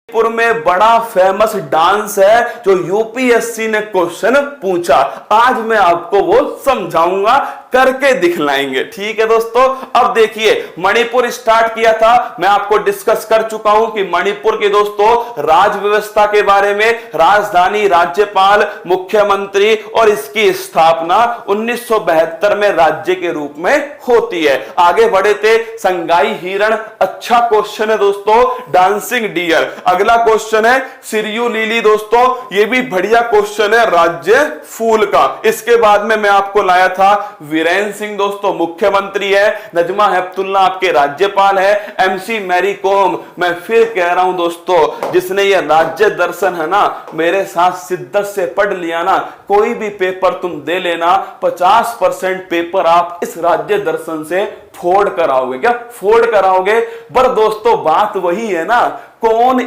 मणिपुर में बड़ा famous dance है जो यूपीएससी ने क्वेश्चन पूछा। आज मैं आपको वो समझाऊंगा, करके दिखलाएंगे। ठीक है दोस्तों, अब देखिए मणिपुर स्टार्ट किया था, मैं आपको डिस्कस कर चुका हूं कि मणिपुर के दोस्तों राज व्यवस्था के बारे में, राजधानी, राज्यपाल, मुख्यमंत्री और इसकी स्थापना 1972 में राज्य के रूप में होती है। आगे बढ़े थे संगाई हिरण, अच्छा क्वेश्चन है दोस्तों। डांसिंग डियर, अगला क्वेश्चन है सिरियू लिली दोस्तों, ये भी बढ़िया क्वेश्चन है राज्य फूल का। इसके बाद में मैं आपको लाया था वीरेंद्र सिंह दोस्तों, मुख्यमंत्री है। नजमा हेपतुल्ला आपके राज्यपाल है। एमसी मैरी कॉम, मैं फिर कह रहा हूं दोस्तों, जिसने ये राज्य दर्शन है ना मेरे साथ शिद्दत से पढ़ लिया ना, कोई भी पेपर तुम दे लेना, 50% पेपर आप इस राज्य दर्शन से फोड़ कर आओगे। क्या फोड़ कर आओगे? पर दोस्तों बात वही है ना, कौन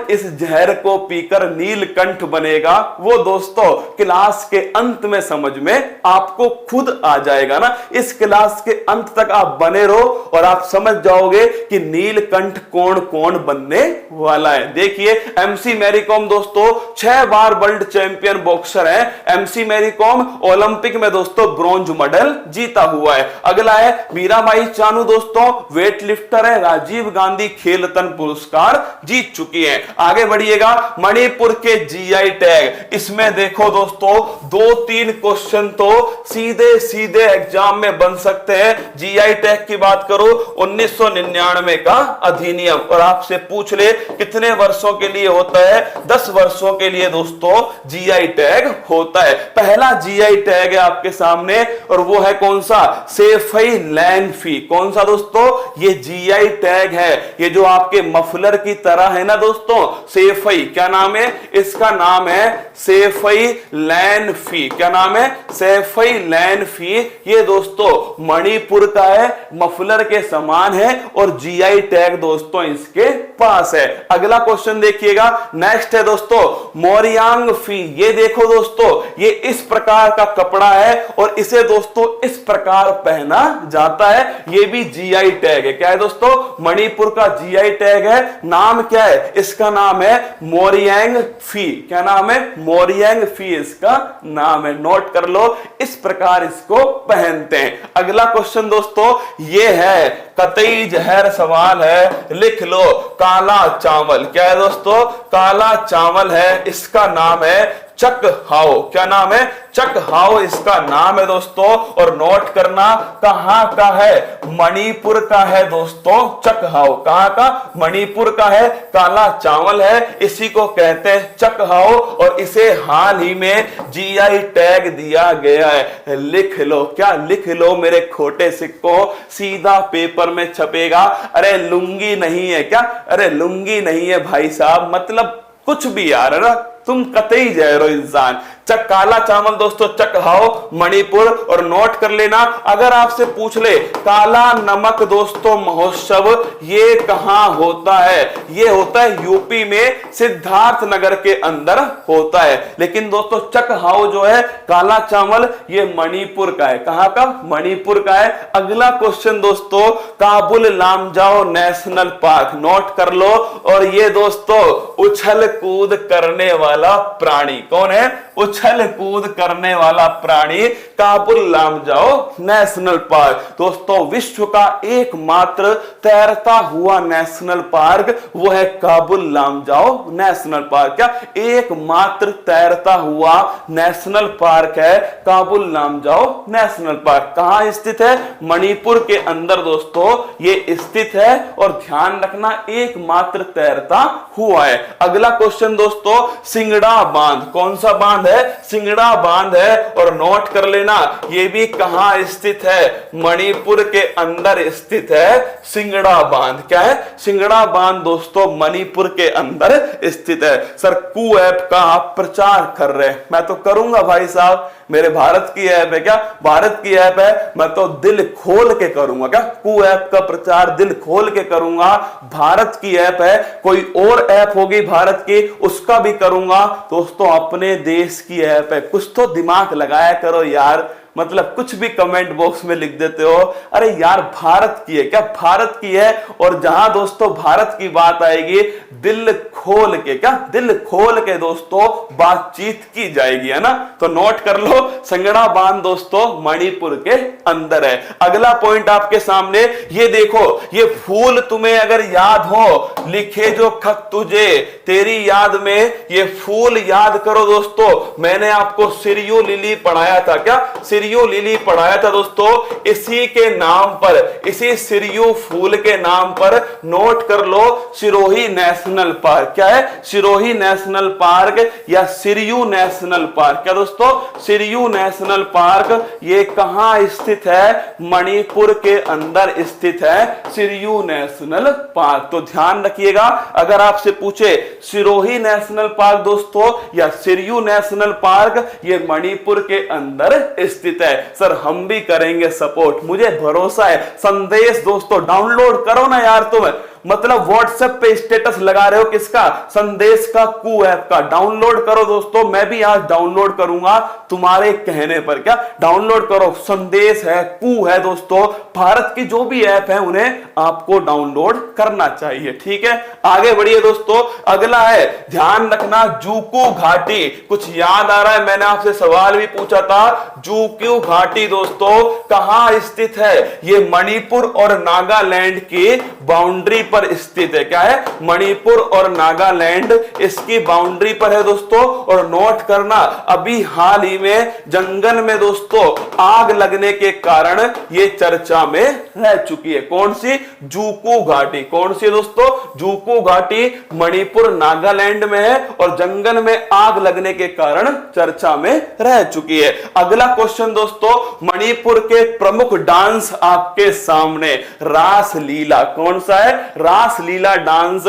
इस जहर को पीकर नीलकंठ बनेगा, वो दोस्तों क्लास के अंत में समझ में आपको खुद आ जाएगा ना। इस क्लास के अंत तक आप बने रहो और आप समझ जाओगे कि नीलकंठ कौन कौन बनने वाला है। देखिए एमसी मैरी कॉम दोस्तों 6 बार वर्ल्ड चैंपियन बॉक्सर है। एमसी मैरी कॉम ओलंपिक में दोस्तों ब्रॉन्ज मेडल जीता हुआ है। अगला है मीराबाई चानू दोस्तों, वेट लिफ्टर है, राजीव गांधी खेल रत्न पुरस्कार जीत चुकी है। आगे बढ़िएगा, मणिपुर के जीआई टैग, इसमें देखो दोस्तों 2-3 क्वेश्चन तो सीधे सीधे एग्जाम में बन सकते हैं। जीआई टैग की बात करो, 1999 का अधिनियम, और आपसे पूछ ले कितने वर्षों के लिए होता है? 10 वर्षों के लिए दोस्तों जीआई टैग होता है। पहला जीआई टैग है आपके सामने और वो है कौन सा? सेफई लैंडफी। कौन सा दोस्तों? ये जीआई टैग है, ये जो आपके मफलर की तरह है ना दोस्तों, सेफई, क्या नाम है इसका? नाम है सेफई लैंडफी। क्या नाम है? सेफई लैंडफी। ये दोस्तों मणिपुर का है, मफलर के समान है और जीआई टैग दोस्तों इसके पास है। अगला क्वेश्चन देखिएगा, नेक्स्ट है दोस्तों मोरियांग फी। ये देखो दोस्तों, ये इस प्रकार का कपड़ा है और इसे दोस्तों इस प्रकार पहना जाता है। ये भी जीआई टैग है। क्या है दोस्तों? मणिपुर का जीआई टैग है। नाम क्या है इसका? नाम है मोरियांग फी। क्या नाम है? मोरियांग फी इसका नाम है, नोट कर लो। इस प्रकार इसको पहनते हैं। अगला क्वेश्चन दोस्तों ये है कतई जहर सवाल है, लिख लो काला चावल। क्या है दोस्तों? काला चावल है, इसका नाम है चक हाओ। क्या नाम है? चक हाओ इसका नाम है दोस्तों। और नोट करना कहां का है? मणिपुर का है दोस्तों चक हाओ। कहां का? मणिपुर का है। काला चावल है, इसी को कहते हैं चक हाओ और इसे हाल ही में जीआई टैग दिया गया है। लिख लो, क्या लिख लो मेरे खोटे सिक्कों, सीधा पेपर में छपेगा। अरे लुंगी नहीं है क्या? अरे लुंगी नहीं है भाई साहब, मतलब कुछ भी यार है ना, तुम कतई जहरो इंसान। चक काला चावल दोस्तों चक हाओ मणिपुर। और नोट कर लेना, अगर आपसे पूछ ले काला नमक दोस्तों महोत्सव ये कहां होता है? ये होता है यूपी में सिद्धार्थ नगर के अंदर होता है। लेकिन दोस्तों चक हाओ जो है काला चावल ये मणिपुर का है। कहां का? मणिपुर का है। अगला क्वेश्चन दोस्तों Kabul Lamjao national park, note कर लो। और ये दोस्तों उछल कूद करने वाला प्राणी कौन है? उछल कूद करने वाला प्राणी काबुल लामजाओ नेशनल पार्क। दोस्तों विश्व का एकमात्र तैरता हुआ नेशनल पार्क वो है काबुल लामजाओ नेशनल पार्क। क्या? एकमात्र तैरता हुआ नेशनल पार्क है काबुल लामजाओ नेशनल पार्क। कहां स्थित है? मणिपुर के अंदर दोस्तों ये स्थित है और ध्यान रखना एकमात्र तैरता हुआ है। अगला क्वेश्चन दोस्तों सिंगड़ा बांध, कौन सा बांध है? सिंगड़ा बांध है। और नोट कर लेना ये भी कहां स्थित है? मणिपुर के अंदर स्थित है सिंगड़ा बांध। क्या है? सिंगड़ा बांध दोस्तों मणिपुर के अंदर स्थित है। सर कू ऐप का आप प्रचार कर रहे हैं, मैं तो करूंगा भाई साहब, मेरे भारत की ऐप है। क्या भारत की ऐप है? मैं तो दिल खोल के करूंगा। क्या कू ऐप का प्रचार दिल खोल के करूंगा। भारत की ऐप है, कोई और ऐप होगी भारत की उसका भी करूंगा। दोस्तों अपने देश की ऐप है, कुछ तो दिमाग लगाया करो यार। मतलब कुछ भी कमेंट बॉक्स में लिख देते हो। अरे यार भारत की है क्या, भारत की है। और जहां दोस्तों भारत की बात आएगी दिल खोल के, क्या दिल खोल के दोस्तों बातचीत की जाएगी, है ना। तो नोट कर लो, संगड़ा बांध दोस्तों मणिपुर के अंदर है। अगला पॉइंट आपके सामने ये देखो, ये फूल तुम्हें अगर याद हो, लिखे जो खत तुझे तेरी याद में, ये फूल याद करो दोस्तों। मैंने आपको सिरियो लिली पढ़ाया था, क्या सिरियो लिली पढ़ाया था दोस्तों। इसी के नाम पर, इसी सिरियो फूल के नाम पर नोट कर लो सिरोही नेशनल पार्क। क्या है, सिरोही नेशनल पार्क या सिरियो नेशनल पार्क। क्या दोस्तों, सिरियो नेशनल पार्क ये कहां स्थित है, मणिपुर के अंदर स्थित है सिरियो नेशनल पार्क। तो ध्यान रखिएगा, अगर आपसे पूछे सिरोही नेशनल पार्क दोस्तों या सिरियो नेशनल पार्क, ये मणिपुर के अंदर स्थित है। सर हम भी करेंगे सपोर्ट, मुझे भरोसा है। संदेश दोस्तों डाउनलोड करो ना यार तुम, मतलब व्हाट्सएप पे स्टेटस लगा रहे हो किसका, संदेश का कू ऐप का, डाउनलोड करो दोस्तों। मैं भी आज डाउनलोड करूंगा तुम्हारे कहने पर। क्या डाउनलोड करो, संदेश है, कू है दोस्तों, भारत की जो भी ऐप है उन्हें आपको डाउनलोड करना चाहिए। ठीक है, आगे बढ़िए दोस्तों। अगला है, ध्यान रखना जूकू घाटी। कुछ याद आ रहा है, मैंने आपसे सवाल भी पूछा था, जूकू घाटी दोस्तों कहां स्थित है। ये मणिपुर और नागालैंड की बाउंड्री पर स्थित है। क्या है, मणिपुर और नागालैंड इसकी बाउंड्री पर है दोस्तों। और नोट करना, अभी हाल ही में जंगल में दोस्तों आग लगने के कारण ये चर्चा में रह चुकी है। कौन सी, जूकू घाटी। कौन सी दोस्तों, जूकू घाटी मणिपुर नागालैंड में है और जंगल में आग लगने के कारण चर्चा में रह चुकी है। अगला क्वेश्चन दोस्तों, मणिपुर के प्रमुख डांस आपके सामने, रास लीला। कौन सा है, रास लीला डांस।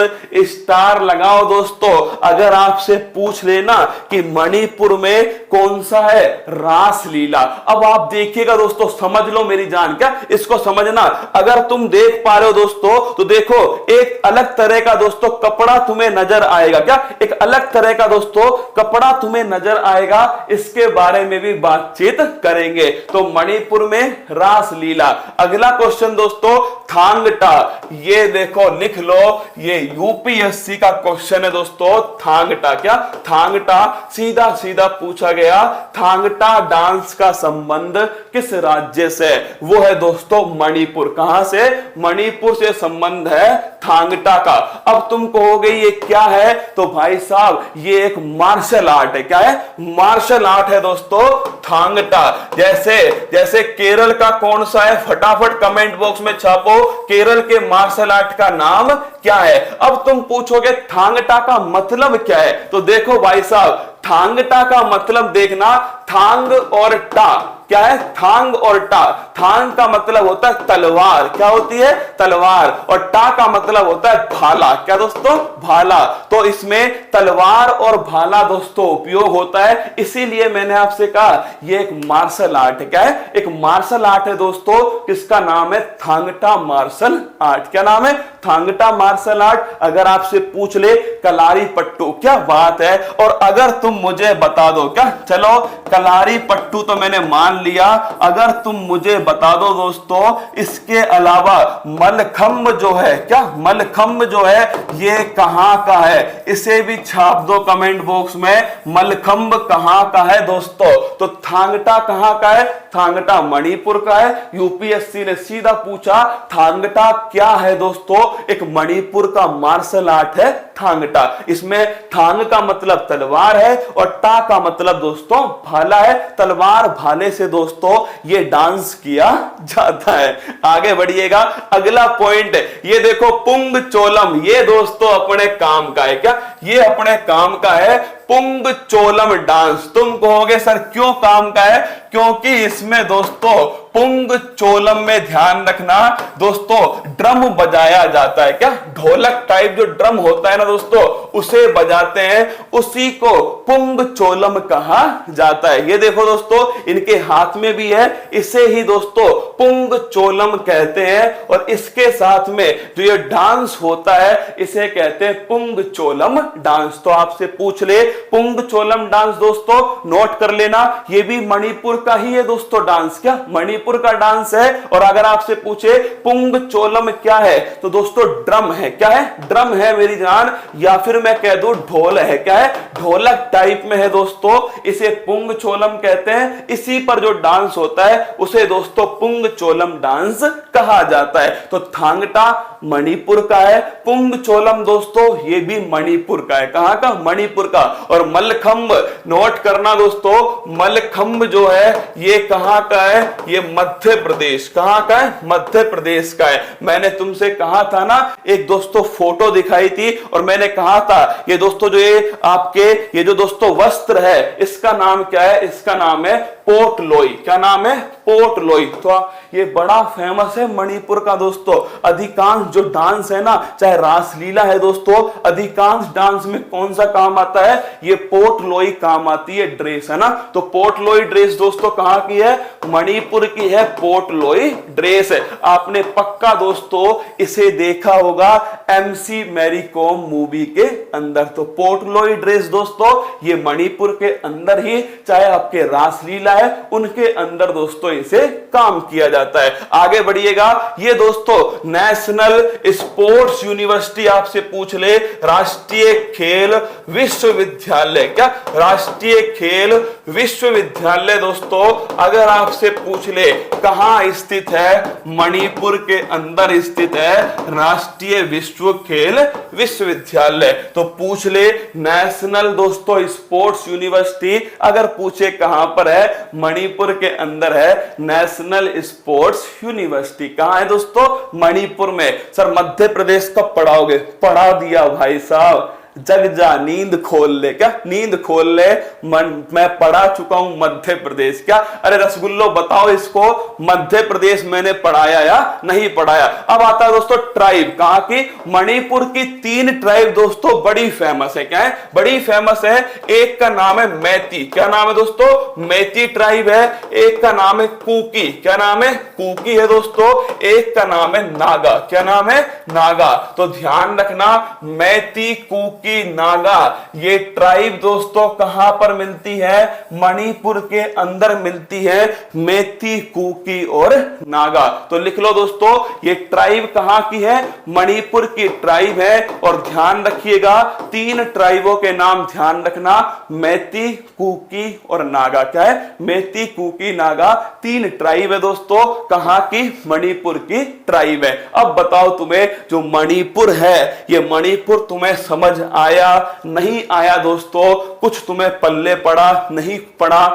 स्टार लगाओ दोस्तों अगर आपसे पूछ लेना कि मणिपुर में कौन सा है रास लीला। अब आप देखिएगा दोस्तों, समझ लो मेरी जान, क्या इसको समझना। अगर तुम देख पा रहे हो दोस्तों तो देखो एक अलग तरह का दोस्तों कपड़ा तुम्हें नजर आएगा। क्या, एक अलग तरह का दोस्तों कपड़ा तुम्हें नजर आएगा, इसके बारे में भी बातचीत करेंगे। तो मणिपुर में रास लीला। अगला क्वेश्चन दोस्तों, थांगटा। ये देखो लिख लो, ये यूपीएससी का क्वेश्चन है दोस्तों, थांगटा। क्या, थांगटा सीधा सीधा पूछा गया, थांगटा डांस का संबंध किस राज्य से, वो है दोस्तों मणिपुर। कहां से, मणिपुर से संबंध है थांगटा का। अब तुम कहोगे ये क्या है, तो भाई साहब ये एक मार्शल आर्ट है। क्या है, मार्शल आर्ट है दोस्तों थांगटा। जैसे जैसे केरल का कौन सा है, फटाफट कमेंट बॉक्स में छापो, केरल के मार्शल आर्ट का नाम क्या है। अब तुम पूछोगे थांगटा का मतलब क्या है, तो देखो भाई साहब थांगटा का मतलब देखना, थांग और टा। क्या है, थांग और टा। थांग का मतलब होता है तलवार, क्या होती है, तलवार। और टा का मतलब होता है भाला। क्या दोस्तों, भाला। तो इसमें तलवार और भाला दोस्तों उपयोग होता है, इसीलिए मैंने आपसे कहा यह एक मार्शल आर्ट है। क्या है, एक मार्शल आर्ट है दोस्तों, किसका नाम है, थांगटा मार्शल आर्ट। क्या नाम है, थांगटा मार्शल आर्ट। अगर आपसे पूछ ले कलारी पट्टू, क्या बात है। और अगर तुम मुझे बता दो, क्या चलो कलारी पट्टू तो मैंने मान लिया, अगर तुम मुझे बता दो दोस्तों इसके अलावा मलखंब जो है, क्या मलखंब जो है ये कहां का है, इसे भी छाप दो कमेंट बॉक्स में, मलखंब कहां का है दोस्तों। तो थांगटा कहां का है, थांगटा मणिपुर का है। यूपीएससी ने सीधा पूछा थांगटा क्या है दोस्तों, एक मणिपुर का मार्शल आर्ट है थांगटा। इसमें थांग का मतलब तलवार है और टा का मतलब दोस्तों भाला है। तलवार भाले से दोस्तों ये डांस किया जाता है। आगे बढ़िएगा, अगला पॉइंट ये देखो, पुंग चोलम। ये दोस्तों अपने काम का है। क्या, ये अपने काम का है, पुंग चोलम डांस। तुम कहोगे सर क्यों काम का है, क्योंकि इसमें दोस्तों पुंग चोलम में ध्यान रखना दोस्तों, ड्रम बजाया जाता है। क्या ढोलक टाइप जो ड्रम होता है ना दोस्तों, उसे बजाते हैं, उसी को पुंग चोलम कहा जाता है। ये देखो दोस्तों, इनके हाथ में भी है, इसे ही दोस्तों पुंग चोलम कहते हैं। और इसके साथ में जो ये डांस होता है, इसे कहते हैं पुंग चोलम डांस। तो आपसे पूछ ले, पुंग चोलम डांस दोस्तों नोट कर लेना, ये भी मणिपुर का ही है दोस्तों डांस। क्या मणिपुर का डांस है। और अगर आपसे पूछे पुंग चोलम क्या है, तो दोस्तों ड्रम है। क्या है? ड्रम है मेरी जान, या फिर मैं कह दूं ढोल है। क्या है? ढोलक टाइप में है दोस्तों, इसे पुंग चोलम कहते हैं। इसी पर जो डांस होता है उसे दोस्तों पुंग चोलम डांस कहा जाता है। तो थांगटा मणिपुर का है, पुंग चोलम दोस्तों ये भी मणिपुर का है। कहां का? मणिपुर का। और मल्लखंब नोट करना दोस्तों, मल्लखंब जो है ये कहां का है? ये मध्य प्रदेश। कहां का है? मध्य प्रदेश का है। मैंने तुमसे कहा था ना, एक दोस्तों फोटो दिखाई थी और मैंने कहा था ये दोस्तों जो ये आपके ये जो दोस्तों वस्त्र है, इसका नाम क्या है? इसका नाम है पोटलोई। क्या नाम है? पोटलोई। तो ये बड़ा फेमस है मणिपुर का दोस्तों। अधिकांश जो डांस है ना, चाहे रासलीला है दोस्तों, अधिकांश डांस में कौन सा काम आता है? ये पोटलोई काम आती है, ड्रेस है ना। तो पोटलोई ड्रेस दोस्तों कहां की है? मणिपुर की है पोटलोई ड्रेस है। आपने पक्का दोस्तों इसे देखा होगा MC मैरी कॉम मूवी के अंदर। तो पोटलोई ड्रेस दोस्तों ये मणिपुर के अंदर ही, चाहे आपके रासलीला है उनके अंदर दोस्तों इसे काम किया जाता है। आगे बढ़िएगा, ये दोस्तों नेशनल स्पोर्ट्स यूनिवर्सिटी आपसे पूछ ले, राष्ट्रीय खेल विश्वविद्यालय। क्या? राष्ट्रीय खेल विश्वविद्यालय दोस्तों अगर आपसे पूछ ले कहां स्थित है? मणिपुर के अंदर स्थित है राष्ट्रीय विश्व खेल विश्वविद्यालय। तो पूछ ले नेशनल दोस्तों स्पोर्ट्स यूनिवर्सिटी अगर पूछे कहां पर है? मणिपुर के अंदर है नेशनल स्पोर्ट्स यूनिवर्सिटी। कहां है दोस्तों? मणिपुर में। सर मध्य प्रदेश कब पढ़ाओगे? पढ़ा दिया भाई साहब, जग जा नींद खोल ले। क्या? नींद खोल ले, मैं पढ़ा चुका हूं मध्य प्रदेश। क्या? अरे रसगुल्लो बताओ इसको, मध्य प्रदेश मैंने पढ़ाया या नहीं पढ़ाया? अब आता है दोस्तों ट्राइब। कहां की? मणिपुर की 3 ट्राइब दोस्तों बड़ी फेमस है। क्या है? बड़ी फेमस है। एक का नाम है मैती। क्या नाम है दोस्तों? मैती ट्राइब है। एक का नाम है कुकी। क्या नाम है? कुकी है दोस्तों। एक का नाम है नागा। क्या नाम है? नागा। तो ध्यान रखना, मैती, कुकी, नागा, ये ट्राइब दोस्तों कहां पर मिलती है? मणिपुर के अंदर मिलती है, मैती, कुकी और नागा। तो लिख लो दोस्तों, ये ट्राइब कहां की है? मणिपुर की ट्राइब है। और ध्यान रखिएगा 3 ट्राइबों के नाम ध्यान रखना, मैती, कुकी और नागा। क्या है? मैती, कुकी, नागा 3 ट्राइब है दोस्तों। कहां की? मणिपुर की ट्राइब है। अब बताओ तुम्हें जो मणिपुर है, ये मणिपुर तुम्हें समझ आया नहीं आया दोस्तों? कुछ तुम्हें पल्ले पड़ा नहीं पड़ा?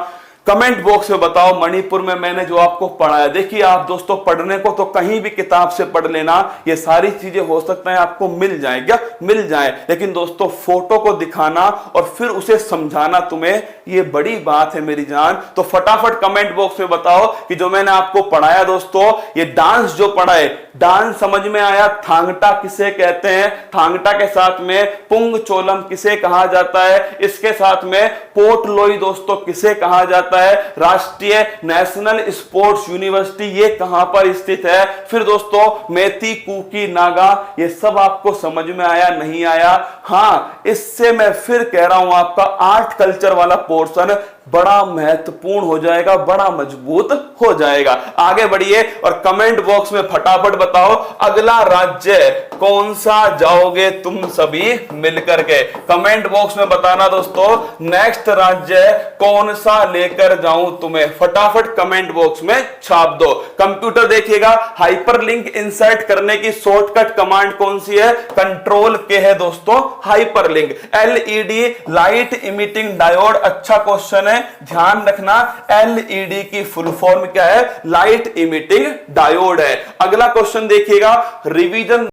कमेंट बॉक्स में बताओ। मणिपुर में मैंने जो आपको पढ़ाया, देखिए आप दोस्तों पढ़ने को तो कहीं भी किताब से पढ़ लेना, ये सारी चीजें हो सकता है आपको मिल जाए। क्या? मिल जाए, लेकिन दोस्तों फोटो को दिखाना और फिर उसे समझाना तुम्हें, ये बड़ी बात है मेरी जान। तो फटाफट कमेंट बॉक्स में बताओ कि जो मैंने आपको पढ़ाया दोस्तों, ये डांस जो पढ़ाए, डांस समझ में आया? थांगटा किसे कहते हैं? थांगटा के साथ में पुंग चोलम किसे कहा जाता है? इसके साथ में पोटलोई दोस्तों किसे कहा जाता है? राष्ट्रीय नेशनल स्पोर्ट्स यूनिवर्सिटी ये कहां पर स्थित है? फिर दोस्तों मैती, कुकी, नागा, ये सब आपको समझ में आया नहीं आया? हां, इससे मैं फिर कह रहा हूं आपका आर्ट कल्चर वाला पोर्शन बड़ा महत्वपूर्ण हो जाएगा, बड़ा मजबूत हो जाएगा। आगे बढ़िए और कमेंट बॉक्स में फटाफट बताओ अगला राज्य कौन सा जाओगे तुम सभी मिलकर के? कमेंट बॉक्स में बताना दोस्तों, नेक्स्ट राज्य कौन सा लेकर जाऊं तुम्हें? फटाफट कमेंट बॉक्स में छाप दो। कंप्यूटर देखिएगा, हाइपरलिंक इंसर्ट करने की शॉर्टकट कमांड कौन सी है? कंट्रोल के है दोस्तों, hyperlink. LED light emitting diode, अच्छा क्वेश्चन है, ध्यान रखना। LED की फुल फॉर्म क्या है? लाइट इमिटिंग डायोड है। अगला क्वेश्चन देखिएगा, रिवीजन